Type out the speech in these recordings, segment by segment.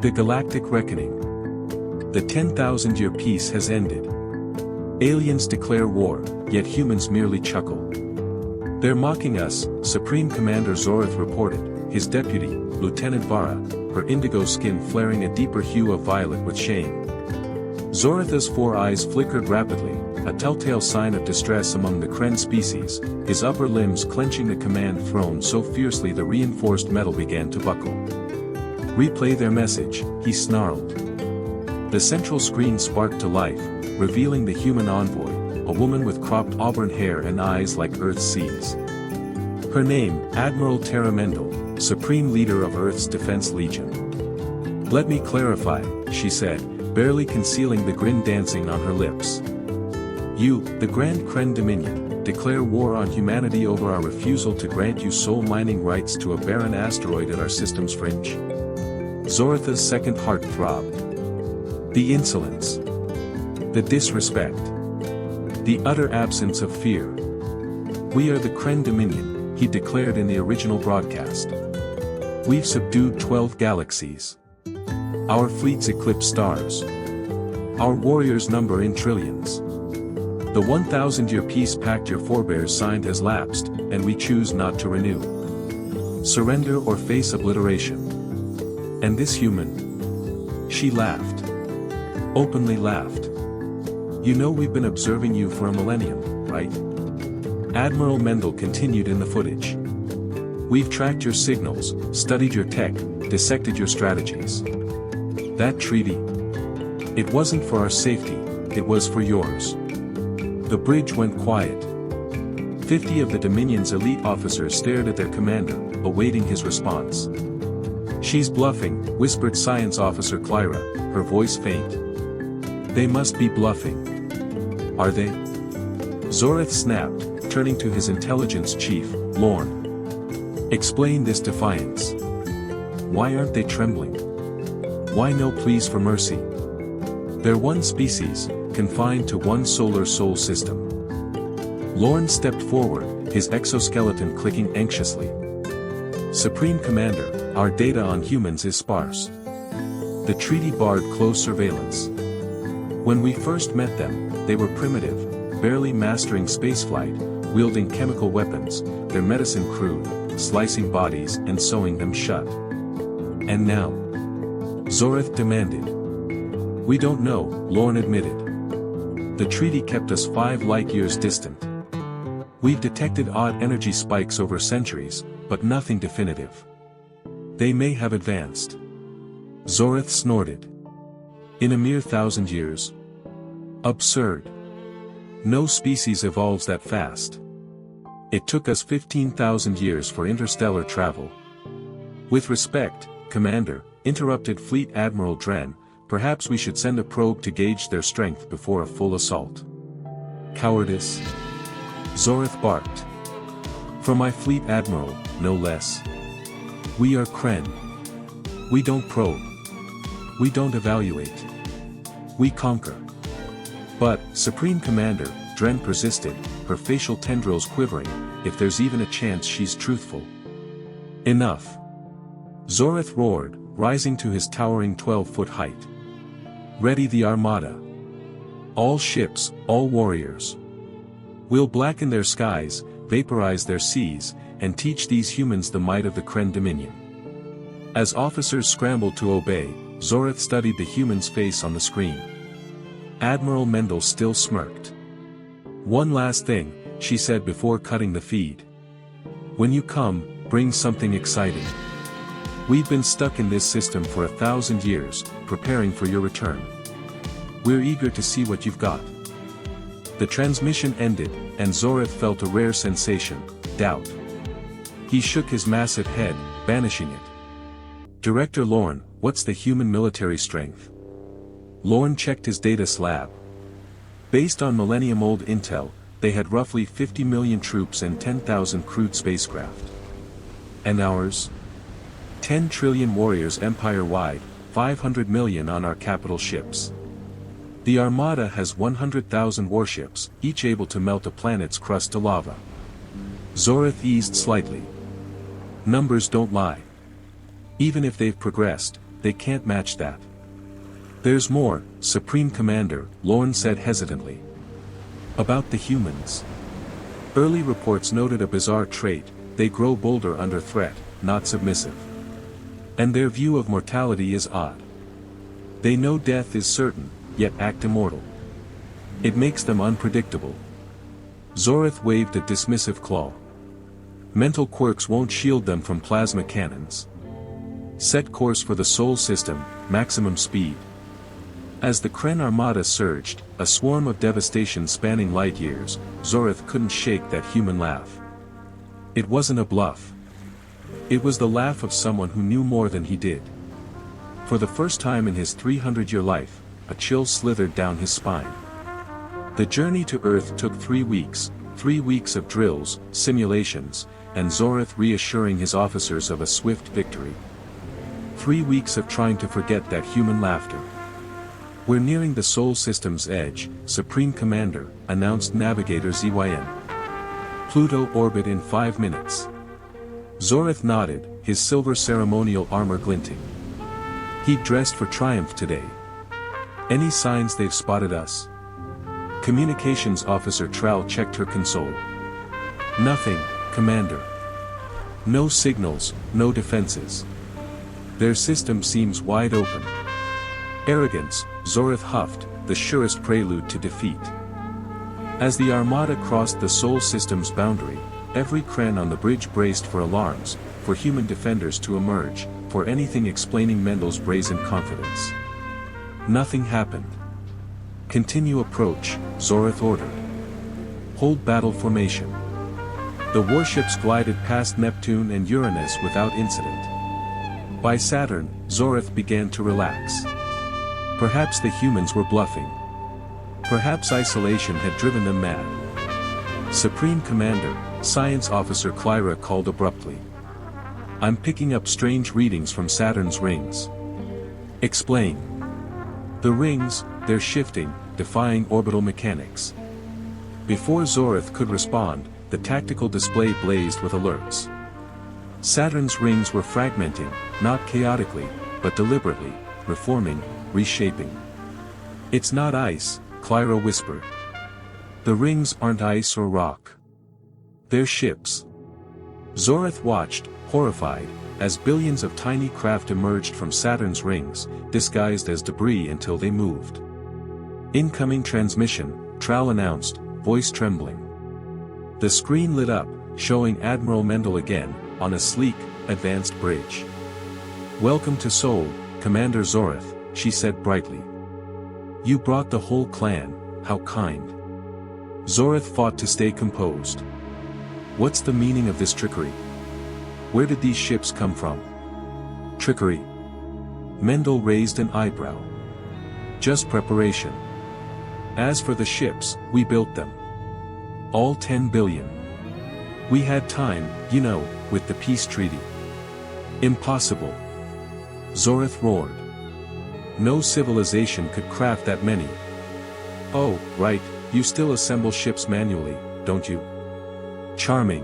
The galactic reckoning. The 10,000-year peace has ended. Aliens declare war, yet humans merely chuckle. They're mocking us, Supreme Commander Zorith reported, his deputy, Lieutenant Vara, her indigo skin flaring a deeper hue of violet with shame. Zoritha's 4 eyes flickered rapidly, a telltale sign of distress among the Kren species, his upper limbs clenching the command thrown so fiercely the reinforced metal began to buckle. "Replay their message," he snarled. The central screen sparked to life, revealing the human envoy, a woman with cropped auburn hair and eyes like Earth's seas. Her name, Admiral Tara Mendel, Supreme Leader of Earth's Defense Legion. "Let me clarify," she said, barely concealing the grin dancing on her lips. "You, the Grand Kren Dominion, declare war on humanity over our refusal to grant you soul mining rights to a barren asteroid at our system's fringe?" Zoritha's second heart throbbed. The insolence. The disrespect. The utter absence of fear. "We are the Kren Dominion," he declared in the original broadcast. "We've subdued 12 galaxies. Our fleets eclipse stars. Our warriors number in trillions. The 1,000-year peace pact your forebears signed has lapsed, and we choose not to renew. Surrender or face obliteration." And this human? She laughed. Openly laughed. "You know we've been observing you for a millennium, right?" Admiral Mendel continued in the footage. "We've tracked your signals, studied your tech, dissected your strategies. That treaty? It wasn't for our safety, it was for yours." The bridge went quiet. 50 of the Dominion's elite officers stared at their commander, awaiting his response. "She's bluffing," whispered Science Officer Clyra, her voice faint. "They must be bluffing." "Are they?" Zorith snapped, turning to his intelligence chief, Lorne. "Explain this defiance. Why aren't they trembling? Why no pleas for mercy? They're one species, confined to one solar sol system." Lorne stepped forward, his exoskeleton clicking anxiously. "Supreme Commander, our data on humans is sparse. The treaty barred close surveillance. When we first met them, they were primitive, barely mastering spaceflight, wielding chemical weapons, their medicine crude, slicing bodies and sewing them shut. And now?" Zorith demanded. "We don't know," Lorne admitted. "The treaty kept us 5 light-years distant. We've detected odd energy spikes over centuries, but nothing definitive. They may have advanced." Zorith snorted. "In a mere 1,000 years? Absurd. No species evolves that fast. It took us 15,000 years for interstellar travel." "With respect, Commander," interrupted Fleet Admiral Dren, "perhaps we should send a probe to gauge their strength before a full assault." "Cowardice?" Zorith barked. "For my Fleet Admiral, no less. We are Kren. We don't probe. We don't evaluate. We conquer." "But, Supreme Commander," Dren persisted, her facial tendrils quivering, "if there's even a chance she's truthful." "Enough." Zorith roared, rising to his towering 12-foot height. "Ready the armada. All ships, all warriors. We'll blacken their skies, vaporize their seas, and teach these humans the might of the Kren Dominion." As officers scrambled to obey, Zorith studied the human's face on the screen. Admiral Mendel still smirked. "One last thing," she said before cutting the feed. "When you come, bring something exciting. We've been stuck in this system for 1,000 years, preparing for your return. We're eager to see what you've got." The transmission ended, and Zorith felt a rare sensation, doubt. He shook his massive head, banishing it. "Director Lorne, what's the human military strength?" Lorne checked his data slab. Based on millennium-old intel, they had roughly 50 million troops and 10,000 crewed spacecraft. "And ours?" 10 trillion warriors empire-wide, 500 million on our capital ships. The Armada has 100,000 warships, each able to melt a planet's crust to lava. Zorith eased slightly. "Numbers don't lie. Even if they've progressed, they can't match that. There's more, Supreme Commander, Lorne said hesitantly. About the humans. Early reports noted a bizarre trait: they grow bolder under threat, not submissive. And their view of mortality is odd. They know death is certain, yet act immortal. It makes them unpredictable. Zorith waved a dismissive claw. Mental quirks won't shield them from plasma cannons. Set course for the Sol system, maximum speed. As the Kren armada surged, a swarm of devastation spanning light years, Zorith couldn't shake that human laugh. It wasn't a bluff. It was the laugh of someone who knew more than he did. For the first time in his 300-year life, a chill slithered down his spine. The journey to Earth took 3 weeks, 3 weeks of drills, simulations, and Zorith reassuring his officers of a swift victory. 3 weeks of trying to forget that human laughter. We're nearing the Sol system's edge, Supreme Commander, announced Navigator ZYN. Pluto orbit in 5 minutes. Zorith nodded, his silver ceremonial armor glinting. He'd dressed for triumph today. Any signs they've spotted us? Communications Officer Trowell checked her console. Nothing, Commander. No signals, no defenses. Their system seems wide open. Arrogance, Zorith huffed, the surest prelude to defeat. As the armada crossed the Sol system's boundary, every Kren on the bridge braced for alarms, for human defenders to emerge, for anything explaining Mendel's brazen confidence. Nothing happened. Continue approach, Zorith ordered. Hold battle formation. The warships glided past Neptune and Uranus without incident. By Saturn, Zorith began to relax. Perhaps the humans were bluffing. Perhaps isolation had driven them mad. Supreme Commander, Science Officer Clyra called abruptly. I'm picking up strange readings from Saturn's rings. Explain. The rings, they're shifting, defying orbital mechanics. Before Zorith could respond, the tactical display blazed with alerts. Saturn's rings were fragmenting, not chaotically, but deliberately, reforming, reshaping. It's not ice, Clyra whispered. The rings aren't ice or rock. They're ships. Zorith watched, horrified, as billions of tiny craft emerged from Saturn's rings, disguised as debris until they moved. Incoming transmission, Trowell announced, voice trembling. The screen lit up, showing Admiral Mendel again, on a sleek, advanced bridge. Welcome to Sol, Commander Zorith, she said brightly. You brought the whole clan, how kind. Zorith fought to stay composed. What's the meaning of this trickery? Where did these ships come from? Trickery. Mendel raised an eyebrow. Just preparation. As for the ships, we built them. All 10 billion. We had time, you know, with the peace treaty. Impossible. Zorith roared. No civilization could craft that many. Oh, right, you still assemble ships manually, don't you? Charming.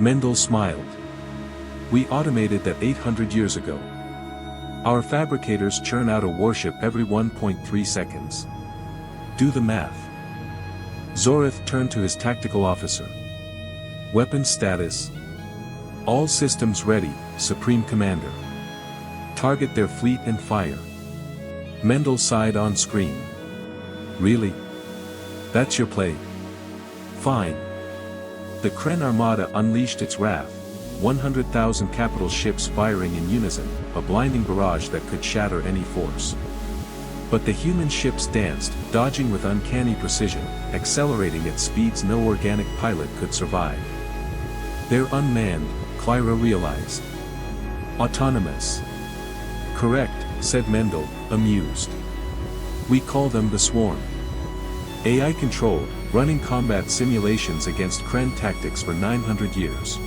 Mendel smiled. We automated that 800 years ago. Our fabricators churn out a warship every 1.3 seconds. Do the math. Zorith turned to his tactical officer. Weapon status. All systems ready, Supreme Commander. Target their fleet and fire. Mendel sighed on screen. Really? That's your play? Fine. The Kren Armada unleashed its wrath, 100,000 capital ships firing in unison, a blinding barrage that could shatter any force. But the human ships danced, dodging with uncanny precision, accelerating at speeds no organic pilot could survive. They're unmanned, Clyra realized. Autonomous. Correct, said Mendel, amused. We call them the Swarm. AI-controlled, running combat simulations against Kren tactics for 900 years.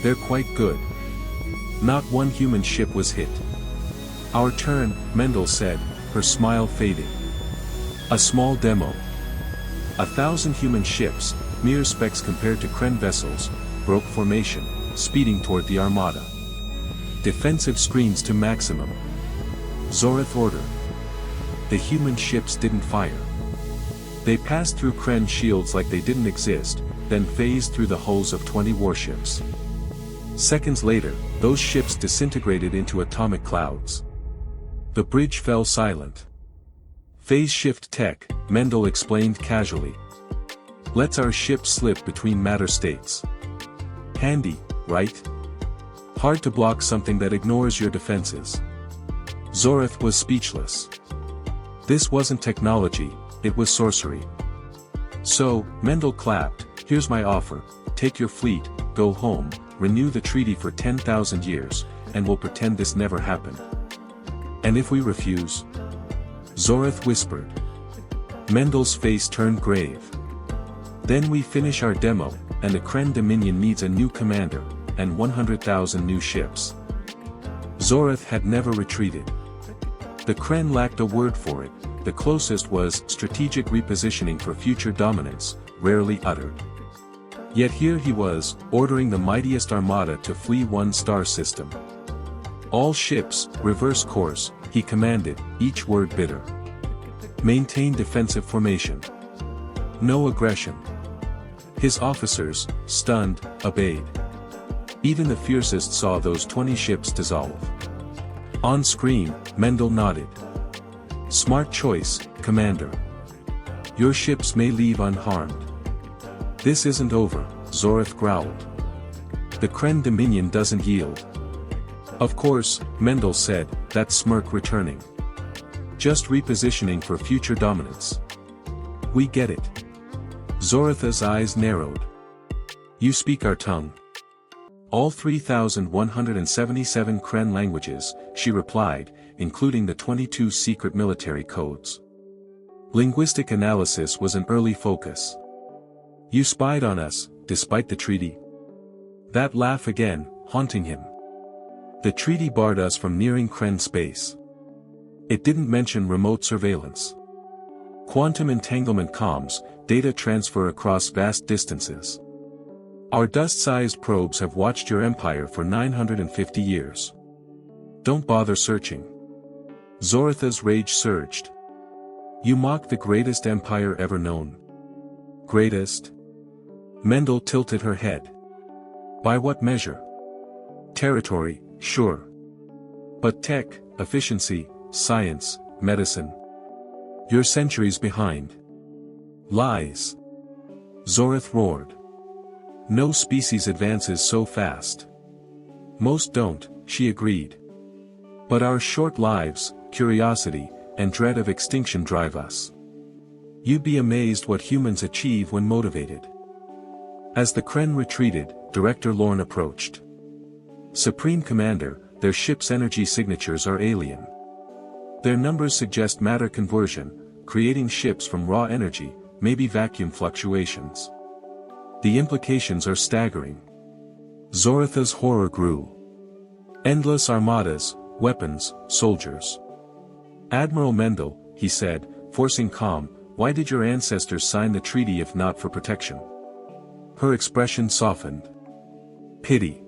They're quite good. Not one human ship was hit. Our turn, Mendel said, her smile fading. A small demo. 1,000 human ships, mere specks compared to Kren vessels, broke formation, speeding toward the Armada. Defensive screens to maximum. Zoreth ordered. The human ships didn't fire. They passed through Kren's shields like they didn't exist, then phased through the hulls of 20 warships. Seconds later, those ships disintegrated into atomic clouds. The bridge fell silent. Phase shift tech, Mendel explained casually. Lets our ships slip between matter states. Handy, right? Hard to block something that ignores your defenses. Zoreth was speechless. This wasn't technology, it was sorcery. So, Mendel clapped, here's my offer, take your fleet, go home, renew the treaty for 10,000 years, and we'll pretend this never happened. And if we refuse? Zoreth whispered. Mendel's face turned grave. Then we finish our demo, and the Kren Dominion needs a new commander, and 100,000 new ships. Zoreth had never retreated. The Kren lacked a word for it, the closest was strategic repositioning for future dominance, rarely uttered. Yet here he was, ordering the mightiest armada to flee one star system. All ships, reverse course, he commanded, each word bitter. Maintain defensive formation. No aggression. His officers, stunned, obeyed. Even the fiercest saw those 20 ships dissolve. On screen, Mendel nodded. Smart choice, Commander. Your ships may leave unharmed. This isn't over, Zoreth growled. The Kren Dominion doesn't yield. Of course, Mendel said, that smirk returning. Just repositioning for future dominance. We get it. Zoreth's eyes narrowed. You speak our tongue. All 3,177 Kren languages, she replied, including the 22 secret military codes. Linguistic analysis was an early focus. You spied on us, despite the treaty. That laugh again, haunting him. The treaty barred us from nearing Kren space. It didn't mention remote surveillance. Quantum entanglement comms, data transfer across vast distances. Our dust-sized probes have watched your empire for 950 years. Don't bother searching. Zoreth's rage surged. You mock the greatest empire ever known. Greatest? Mendel tilted her head. By what measure? Territory, sure. But tech, efficiency, science, medicine. You're centuries behind. Lies. Zoreth roared. No species advances so fast. Most don't, she agreed. But our short lives, curiosity, and dread of extinction drive us. You'd be amazed what humans achieve when motivated. As the Kren retreated, Director Lorne approached. Supreme Commander, their ship's energy signatures are alien. Their numbers suggest matter conversion, creating ships from raw energy, maybe vacuum fluctuations. The implications are staggering. Zoreth's horror grew. Endless armadas, weapons, soldiers. Admiral Mendel, he said, forcing calm, why did your ancestors sign the treaty if not for protection? Her expression softened. Pity.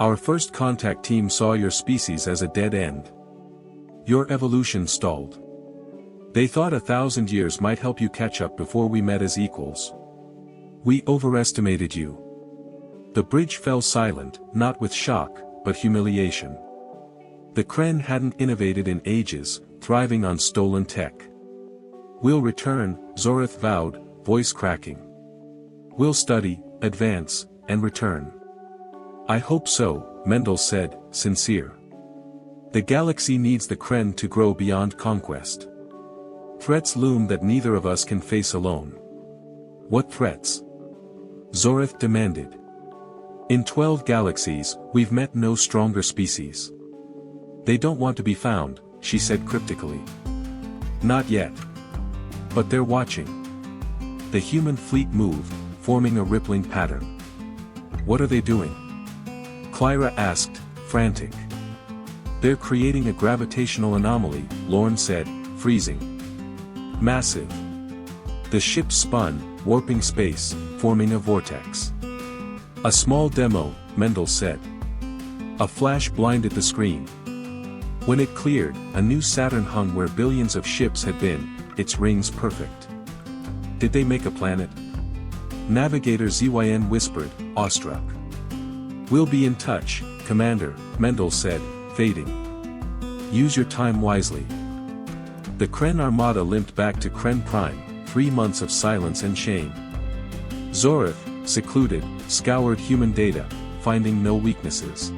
Our first contact team saw your species as a dead end. Your evolution stalled. They thought 1,000 years might help you catch up before we met as equals. We overestimated you. The bridge fell silent, not with shock, but humiliation. The Kren hadn't innovated in ages, thriving on stolen tech. We'll return, Zoreth vowed, voice cracking. We'll study, advance, and return. I hope so, Mendel said, sincere. The galaxy needs the Kren to grow beyond conquest. Threats loom that neither of us can face alone. What threats? Zoreth demanded. In 12 galaxies, we've met no stronger species. They don't want to be found, she said cryptically. Not yet. But they're watching. The human fleet moved, forming a rippling pattern. What are they doing? Clyra asked, frantic. They're creating a gravitational anomaly, Lorne said, freezing. Massive. The ship spun, warping space, forming a vortex. A small demo, Mendel said. A flash blinded the screen. When it cleared, a new Saturn hung where billions of ships had been, its rings perfect. Did they make a planet? Navigator ZYN whispered, awestruck. We'll be in touch, Commander, Mendel said, fading. Use your time wisely. The Kren Armada limped back to Kren Prime, 3 months of silence and shame. Zorath, secluded, scoured human data, finding no weaknesses.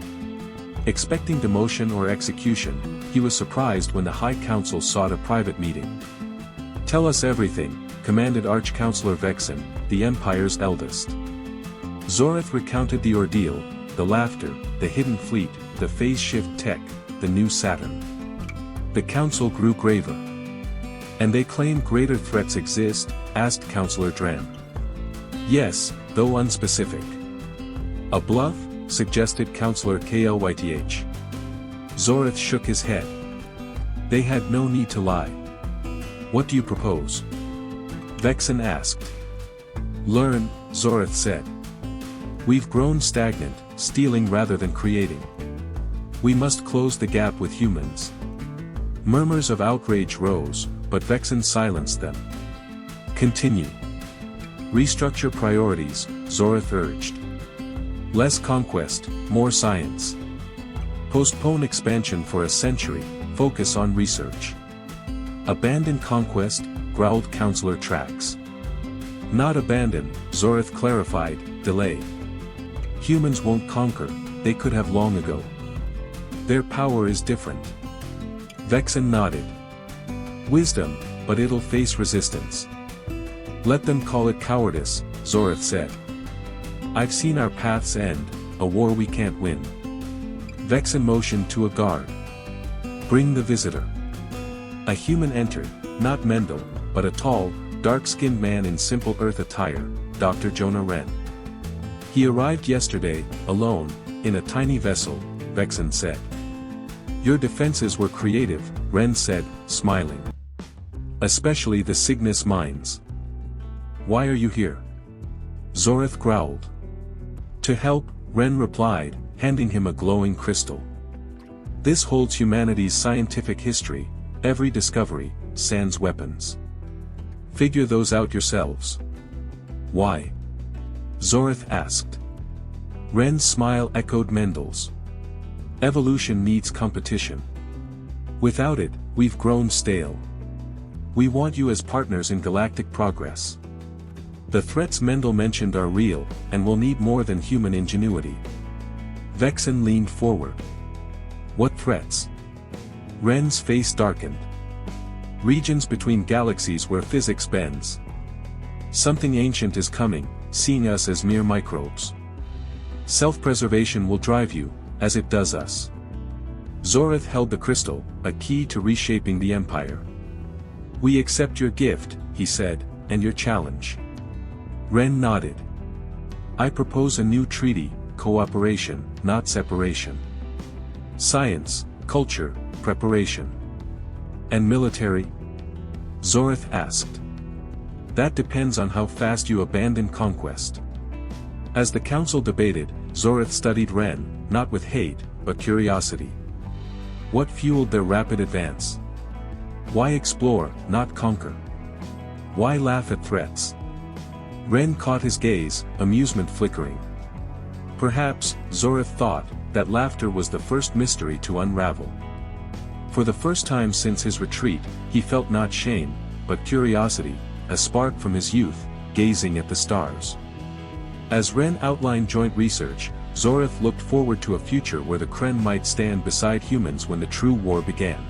Expecting demotion or execution, he was surprised when the High Council sought a private meeting. Tell us everything, commanded Arch-Counselor Vexen, the Empire's eldest. Zorath recounted the ordeal, the laughter, the hidden fleet, the phase shift tech, the new Saturn. The Council grew graver. And they claim greater threats exist, asked Counselor Dran. Yes, though unspecific. A bluff? Suggested Counselor KLYTH. Zorath shook his head. They had no need to lie. What do you propose? Vexen asked. Learn, Zorath said. We've grown stagnant, stealing rather than creating. We must close the gap with humans. Murmurs of outrage rose, but Vexen silenced them. Continue. Restructure priorities, Zorath urged. Less conquest, more science. Postpone expansion for a century, focus on research. Abandon conquest, growled Counselor Trax. Not abandon, Zorath clarified, delay. Humans won't conquer, they could have long ago. Their power is different. Vexen nodded. Wisdom, but it'll face resistance. Let them call it cowardice, Zorath said. I've seen our paths end, a war we can't win. Vexen motioned to a guard. Bring the visitor. A human entered, not Mendel, but a tall, dark-skinned man in simple Earth attire, Dr. Jonah Wren. He arrived yesterday, alone, in a tiny vessel, Vexen said. Your defenses were creative, Wren said, smiling. Especially the Cygnus mines. Why are you here? Zorath growled. To help, Wren replied, handing him a glowing crystal. This holds humanity's scientific history, every discovery, sans weapons. Figure those out yourselves. Why? Zorath asked. Wren's smile echoed Mendel's. Evolution needs competition. Without it, we've grown stale. We want you as partners in galactic progress. The threats Mendel mentioned are real, and will need more than human ingenuity. Vexen leaned forward. What threats? Wren's face darkened. Regions between galaxies where physics bends. Something ancient is coming, seeing us as mere microbes. Self-preservation will drive you, as it does us. Zorath held the crystal, a key to reshaping the Empire. We accept your gift, he said, and your challenge. Wren nodded. I propose a new treaty, cooperation, not separation. Science, culture, preparation. And military? Zorath asked. That depends on how fast you abandon conquest. As the council debated, Zorath studied Wren, not with hate, but curiosity. What fueled their rapid advance? Why explore, not conquer? Why laugh at threats? Wren caught his gaze, amusement flickering. Perhaps, Zorath thought, that laughter was the first mystery to unravel. For the first time since his retreat, he felt not shame, but curiosity, a spark from his youth, gazing at the stars. As Wren outlined joint research, Zorath looked forward to a future where the Kren might stand beside humans when the true war began.